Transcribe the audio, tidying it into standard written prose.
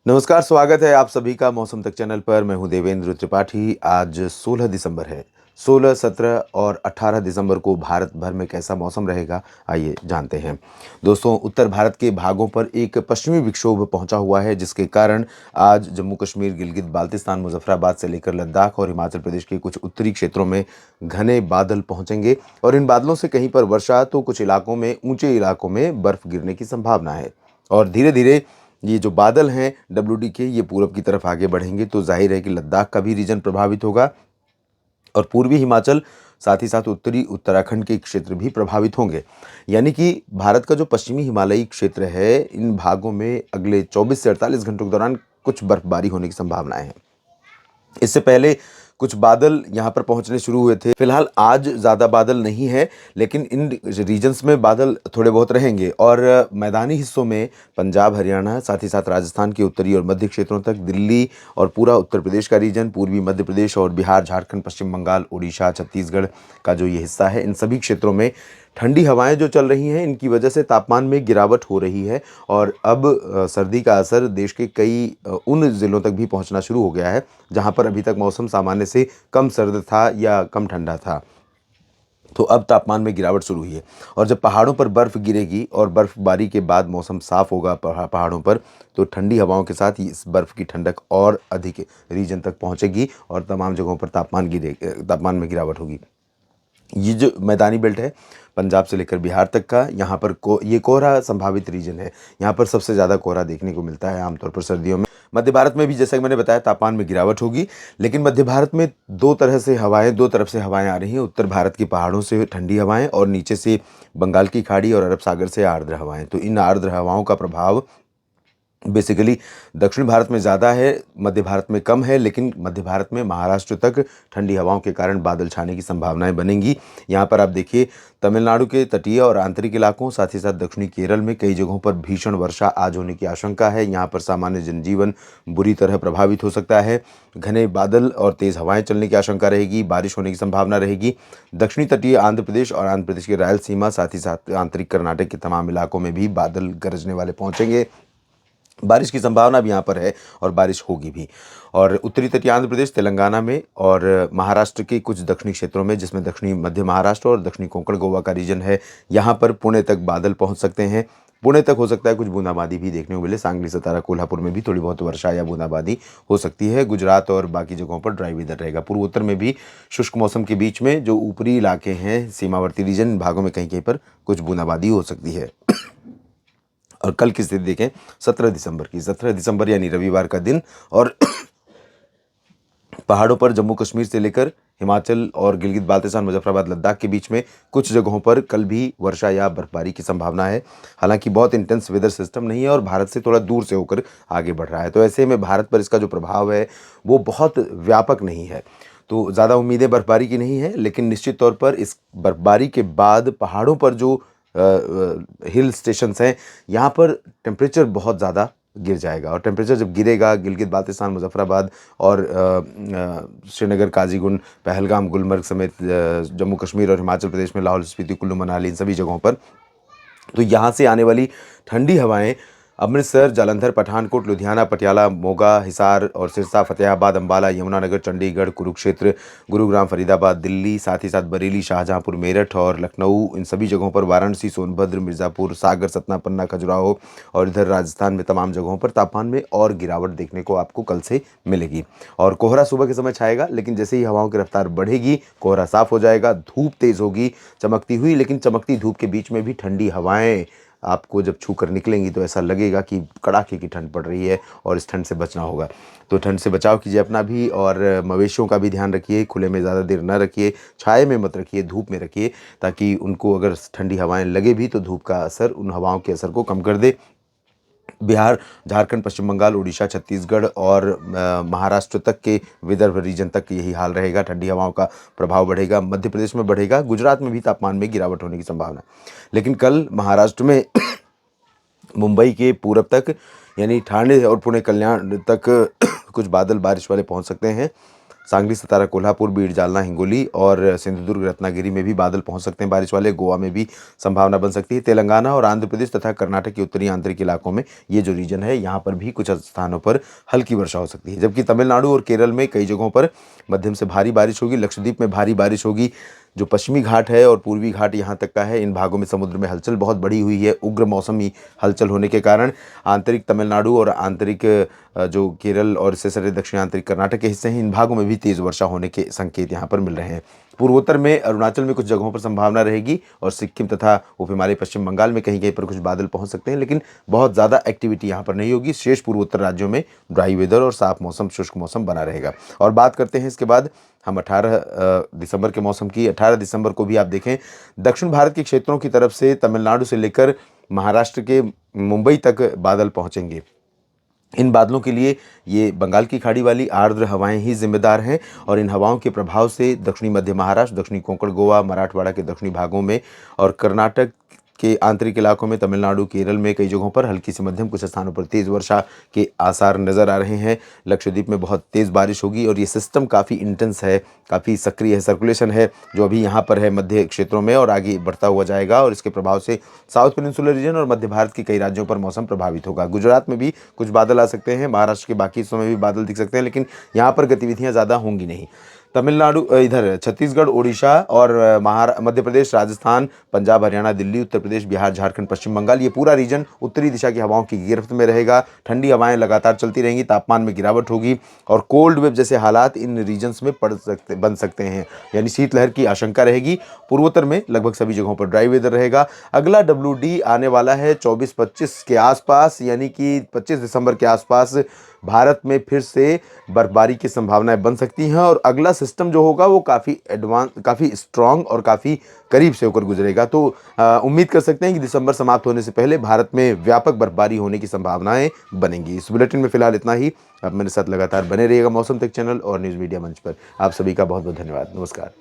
नमस्कार, स्वागत है आप सभी का मौसम तक चैनल पर। मैं हूं देवेंद्र त्रिपाठी। आज 16 दिसंबर है। 16, 17 और 18 दिसंबर को भारत भर में कैसा मौसम रहेगा, आइए जानते हैं। दोस्तों, उत्तर भारत के भागों पर एक पश्चिमी विक्षोभ पहुंचा हुआ है, जिसके कारण आज जम्मू कश्मीर, गिलगित बाल्तिस्तान, मुजफ्फराबाद से लेकर लद्दाख और हिमाचल प्रदेश के कुछ उत्तरी क्षेत्रों में घने बादल पहुंचेंगे और इन बादलों से कहीं पर वर्षा तो कुछ इलाकों में, ऊंचे इलाकों में बर्फ गिरने की संभावना है। और धीरे धीरे ये जो बादल हैं डब्ल्यूडी के, ये पूरब की तरफ आगे बढ़ेंगे तो जाहिर है कि लद्दाख का भी रीजन प्रभावित होगा और पूर्वी हिमाचल, साथ ही साथ उत्तरी उत्तराखंड के क्षेत्र भी प्रभावित होंगे। यानी कि भारत का जो पश्चिमी हिमालयी क्षेत्र है, इन भागों में अगले 24 से 48 घंटों के दौरान कुछ बर्फबारी होने की संभावनाएं हैं। इससे पहले कुछ बादल यहाँ पर पहुँचने शुरू हुए थे। फिलहाल आज ज़्यादा बादल नहीं है, लेकिन इन रीजन्स में बादल थोड़े बहुत रहेंगे और मैदानी हिस्सों में पंजाब, हरियाणा, साथ ही साथ राजस्थान के उत्तरी और मध्य क्षेत्रों तक, दिल्ली और पूरा उत्तर प्रदेश का रीजन, पूर्वी मध्य प्रदेश और बिहार, झारखंड, पश्चिम बंगाल, उड़ीसा, छत्तीसगढ़ का जो ये हिस्सा है, इन सभी क्षेत्रों में ठंडी हवाएं जो चल रही हैं, इनकी वजह से तापमान में गिरावट हो रही है और अब सर्दी का असर देश के कई उन ज़िलों तक भी पहुंचना शुरू हो गया है, जहां पर अभी तक मौसम सामान्य से कम सर्द था या कम ठंडा था। तो अब तापमान में गिरावट शुरू हुई है और जब पहाड़ों पर बर्फ़ गिरेगी और बर्फ़बारी के बाद मौसम साफ़ होगा पहाड़ों पर, तो ठंडी हवाओं के साथ ही इस बर्फ़ की ठंडक और अधिक रीजन तक पहुंचेगी और तमाम जगहों पर तापमान में गिरावट होगी। ये जो मैदानी बेल्ट है, पंजाब से लेकर बिहार तक का, यहाँ पर ये कोहरा संभावित रीजन है। यहाँ पर सबसे ज़्यादा कोहरा देखने को मिलता है आमतौर पर सर्दियों में। मध्य भारत में भी, जैसा कि मैंने बताया, तापमान में गिरावट होगी, लेकिन मध्य भारत में दो तरफ से हवाएं आ रही हैं। उत्तर भारत के पहाड़ों से ठंडी हवाएं और नीचे से बंगाल की खाड़ी और अरब सागर से आर्द्र हवाएं। तो इन आर्द्र हवाओं का प्रभाव बेसिकली दक्षिण भारत में ज़्यादा है, मध्य भारत में कम है, लेकिन मध्य भारत में महाराष्ट्र तक ठंडी हवाओं के कारण बादल छाने की संभावनाएं बनेंगी। यहाँ पर आप देखिए, तमिलनाडु के तटीय और आंतरिक इलाकों, साथ ही साथ दक्षिणी केरल में कई जगहों पर भीषण वर्षा आज होने की आशंका है। यहाँ पर सामान्य जनजीवन बुरी तरह प्रभावित हो सकता है। घने बादल और तेज़ हवाएं चलने की आशंका रहेगी, बारिश होने की संभावना रहेगी। दक्षिणी तटीय आंध्र प्रदेश और आंध्र प्रदेश के रायलसीमा, साथ ही साथ आंतरिक कर्नाटक के तमाम इलाकों में भी बादल गरजने वाले पहुँचेंगे। बारिश की संभावना भी यहाँ पर है और बारिश होगी भी। और उत्तरी तटीय आंध्र प्रदेश, तेलंगाना में और महाराष्ट्र के कुछ दक्षिणी क्षेत्रों में, जिसमें दक्षिणी मध्य महाराष्ट्र और दक्षिणी कोंकण गोवा का रीजन है, यहाँ पर पुणे तक बादल पहुँच सकते हैं। पुणे तक हो सकता है कुछ बूंदाबांदी भी देखने को मिले। सांगली, सतारा, कोल्हापुर में भी थोड़ी बहुत वर्षा या बूंदाबांदी हो सकती है। गुजरात और बाकी जगहों पर ड्राई वेदर रहेगा। पूर्वोत्तर में भी शुष्क मौसम के बीच में जो ऊपरी इलाके हैं, सीमावर्ती रीजन, भागों में कहीं कहीं पर कुछ बूंदाबांदी हो सकती है। और कल की स्थिति देखें, 17 दिसंबर की, 17 दिसंबर यानी रविवार का दिन, और पहाड़ों पर जम्मू कश्मीर से लेकर हिमाचल और गिलगित बाल्तिस्तान, मुजफ्फराबाद, लद्दाख के बीच में कुछ जगहों पर कल भी वर्षा या बर्फबारी की संभावना है। हालांकि बहुत इंटेंस वेदर सिस्टम नहीं है और भारत से थोड़ा दूर से होकर आगे बढ़ रहा है, तो ऐसे में भारत पर इसका जो प्रभाव है वो बहुत व्यापक नहीं है। तो ज़्यादा उम्मीदें बर्फबारी की नहीं है, लेकिन निश्चित तौर पर इस बर्फबारी के बाद पहाड़ों पर जो हिल स्टेशंस हैं, यहाँ पर टेम्परेचर बहुत ज़्यादा गिर जाएगा और टेम्परेचर जब गिरेगा, गिलगित बाल्तिस्तान, मुजफ्फराबाद और श्रीनगर, काजीगुंड, पहलगाम, गुलमर्ग समेत जम्मू कश्मीर और हिमाचल प्रदेश में लाहौल स्पीति, कुल्लू मनाली, इन सभी जगहों पर, तो यहाँ से आने वाली ठंडी हवाएं अमृतसर, जालंधर, पठानकोट, लुधियाना, पटियाला, मोगा, हिसार और सिरसा, फतेहाबाद, अम्बाला, यमुनानगर, चंडीगढ़, कुरुक्षेत्र, गुरुग्राम, फरीदाबाद, दिल्ली, साथ ही साथ बरेली, शाहजहांपुर, मेरठ और लखनऊ, इन सभी जगहों पर, वाराणसी, सोनभद्र, मिर्ज़ापुर, सागर, सतना, पन्ना, खजुराहो और इधर राजस्थान में तमाम जगहों पर तापमान में और गिरावट देखने को आपको कल से मिलेगी। और कोहरा सुबह के समय छाएगा, लेकिन जैसे ही हवाओं की रफ्तार बढ़ेगी, कोहरा साफ़ हो जाएगा, धूप तेज़ होगी, चमकती हुई, लेकिन चमकती धूप के बीच में भी ठंडी हवाएँ आपको जब छू कर निकलेंगी तो ऐसा लगेगा कि कड़ाके की ठंड पड़ रही है और इस ठंड से बचना होगा। तो ठंड से बचाव कीजिए अपना भी और मवेशियों का भी ध्यान रखिए। खुले में ज़्यादा देर ना रखिए, छाए में मत रखिए, धूप में रखिए, ताकि उनको अगर ठंडी हवाएं लगे भी तो धूप का असर उन हवाओं के असर को कम कर दे। बिहार, झारखंड, पश्चिम बंगाल, उड़ीसा, छत्तीसगढ़ और महाराष्ट्र तक के विदर्भ रीजन तक यही हाल रहेगा। ठंडी हवाओं का प्रभाव बढ़ेगा, मध्य प्रदेश में बढ़ेगा, गुजरात में भी तापमान में गिरावट होने की संभावना है। लेकिन कल महाराष्ट्र में मुंबई के पूरब तक, यानी ठाणे और पुणे, कल्याण तक कुछ बादल बारिश वाले पहुंच सकते हैं। सांगली, सतारा, कोल्हापुर, बीड, जालना, हिंगोली और सिंधुदुर्ग, रत्नागिरी में भी बादल पहुंच सकते हैं बारिश वाले। गोवा में भी संभावना बन सकती है। तेलंगाना और आंध्र प्रदेश तथा कर्नाटक के उत्तरी आंतरिक इलाकों में ये जो रीजन है, यहाँ पर भी कुछ स्थानों पर हल्की वर्षा हो सकती है। जबकि तमिलनाडु और केरल में कई जगहों पर मध्यम से भारी बारिश होगी। लक्षद्वीप में भारी बारिश होगी। जो पश्चिमी घाट है और पूर्वी घाट यहाँ तक का है, इन भागों में समुद्र में हलचल बहुत बढ़ी हुई है। उग्र मौसमी हलचल होने के कारण आंतरिक तमिलनाडु और आंतरिक जो केरल और इससे सटे दक्षिण आंतरिक कर्नाटक के हिस्से हैं, इन भागों में भी तेज़ वर्षा होने के संकेत यहाँ पर मिल रहे हैं। पूर्वोत्तर में अरुणाचल में कुछ जगहों पर संभावना रहेगी और सिक्किम तथा उप हिमालय पश्चिम बंगाल में कहीं कहीं पर कुछ बादल पहुंच सकते हैं, लेकिन बहुत ज़्यादा एक्टिविटी यहाँ पर नहीं होगी। शेष पूर्वोत्तर राज्यों में ड्राई वेदर और साफ मौसम, शुष्क मौसम बना रहेगा। और बात करते हैं इसके बाद हम 18 दिसंबर के मौसम की। 18 दिसंबर को भी आप देखें, दक्षिण भारत के क्षेत्रों की तरफ से तमिलनाडु से लेकर महाराष्ट्र के मुंबई तक बादल पहुंचेंगे। इन बादलों के लिए ये बंगाल की खाड़ी वाली आर्द्र हवाएं ही जिम्मेदार हैं और इन हवाओं के प्रभाव से दक्षिणी मध्य महाराष्ट्र, दक्षिणी कोंकण, गोवा, मराठवाड़ा के दक्षिणी भागों में और कर्नाटक के आंतरिक इलाकों में, तमिलनाडु, केरल में कई जगहों पर हल्की से मध्यम, कुछ स्थानों पर तेज़ वर्षा के आसार नज़र आ रहे हैं। लक्षद्वीप में बहुत तेज़ बारिश होगी और ये सिस्टम काफ़ी इंटेंस है, काफ़ी सक्रिय है, सर्कुलेशन है जो अभी यहाँ पर है मध्य क्षेत्रों में और आगे बढ़ता हुआ जाएगा और इसके प्रभाव से साउथ पेनिनसुलर रीजन और मध्य भारत के कई राज्यों पर मौसम प्रभावित होगा। गुजरात में भी कुछ बादल आ सकते हैं, महाराष्ट्र के बाकी हिस्सों में भी बादल दिख सकते हैं, लेकिन यहाँ पर गतिविधियाँ ज़्यादा होंगी नहीं। तमिलनाडु, इधर छत्तीसगढ़, ओडिशा और मध्य प्रदेश, राजस्थान, पंजाब, हरियाणा, दिल्ली, उत्तर प्रदेश, बिहार, झारखंड, पश्चिम बंगाल, ये पूरा रीजन उत्तरी दिशा की हवाओं की गिरफ्त में रहेगा। ठंडी हवाएं लगातार चलती रहेंगी, तापमान में गिरावट होगी और कोल्ड वेव जैसे हालात इन रीजन्स में बन सकते हैं, यानी शीतलहर की आशंका रहेगी। पूर्वोत्तर में लगभग सभी जगहों पर ड्राई वेदर रहेगा। अगला WD आने वाला है 24-25 के आसपास, यानी कि 25 दिसंबर के आसपास भारत में फिर से बर्फबारी की संभावनाएं बन सकती हैं और अगला सिस्टम जो होगा वो काफ़ी एडवांस, काफ़ी स्ट्रॉन्ग और काफ़ी करीब से होकर गुजरेगा। तो उम्मीद कर सकते हैं कि दिसंबर समाप्त होने से पहले भारत में व्यापक बर्फबारी होने की संभावनाएं बनेंगी। इस बुलेटिन में फिलहाल इतना ही। आप मेरे साथ लगातार बने रहिएगा मौसम तक चैनल और न्यूज़ मीडिया मंच पर। आप सभी का बहुत बहुत धन्यवाद। नमस्कार।